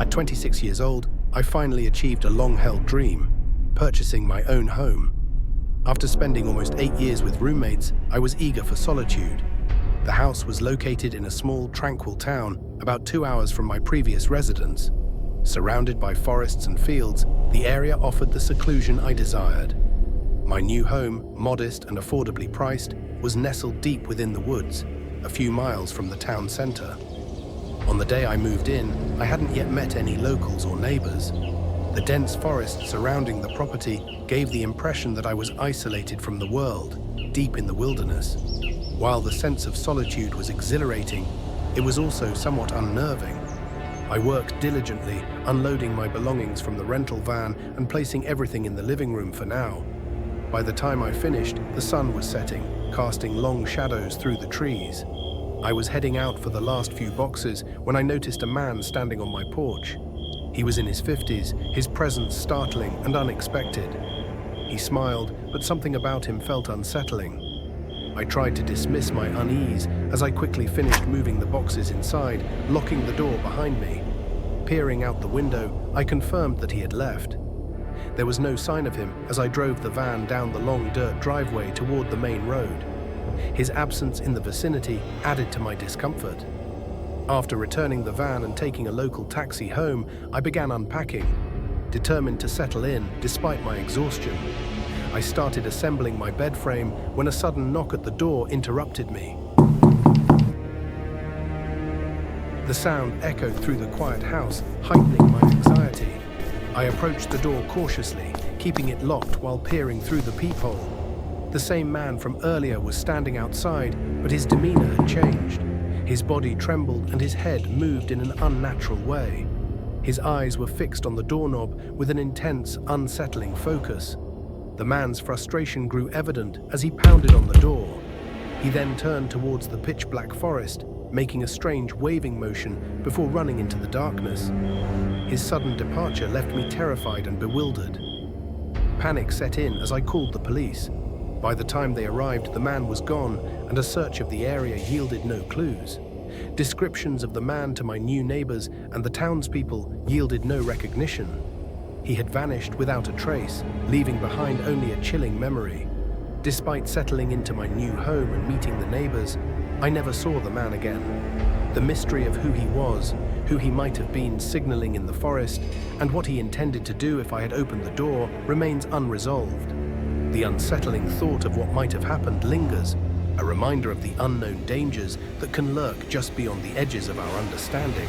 At 26 years old, I finally achieved a long-held dream, purchasing my own home. After spending almost 8 years with roommates, I was eager for solitude. The house was located in a small, tranquil town about 2 hours from my previous residence. Surrounded by forests and fields, the area offered the seclusion I desired. My new home, modest and affordably priced, was nestled deep within the woods, a few miles from the town center. On the day I moved in, I hadn't yet met any locals or neighbors. The dense forest surrounding the property gave the impression that I was isolated from the world, deep in the wilderness. While the sense of solitude was exhilarating, it was also somewhat unnerving. I worked diligently, unloading my belongings from the rental van and placing everything in the living room for now. By the time I finished, the sun was setting, casting long shadows through the trees. I was heading out for the last few boxes when I noticed a man standing on my porch. He was in his 50s, his presence startling and unexpected. He smiled, but something about him felt unsettling. I tried to dismiss my unease as I quickly finished moving the boxes inside, locking the door behind me. Peering out the window, I confirmed that he had left. There was no sign of him as I drove the van down the long dirt driveway toward the main road. His absence in the vicinity added to my discomfort. After returning the van and taking a local taxi home, I began unpacking, determined to settle in despite my exhaustion. I started assembling my bed frame when a sudden knock at the door interrupted me. The sound echoed through the quiet house, heightening my anxiety. I approached the door cautiously, keeping it locked while peering through the peephole. The same man from earlier was standing outside, but his demeanor had changed. His body trembled and his head moved in an unnatural way. His eyes were fixed on the doorknob with an intense, unsettling focus. The man's frustration grew evident as he pounded on the door. He then turned towards the pitch-black forest, making a strange waving motion before running into the darkness. His sudden departure left me terrified and bewildered. Panic set in as I called the police. By the time they arrived, the man was gone, and a search of the area yielded no clues. Descriptions of the man to my new neighbors and the townspeople yielded no recognition. He had vanished without a trace, leaving behind only a chilling memory. Despite settling into my new home and meeting the neighbors, I never saw the man again. The mystery of who he was, who he might have been signaling in the forest, and what he intended to do if I had opened the door remains unresolved. The unsettling thought of what might have happened lingers, a reminder of the unknown dangers that can lurk just beyond the edges of our understanding.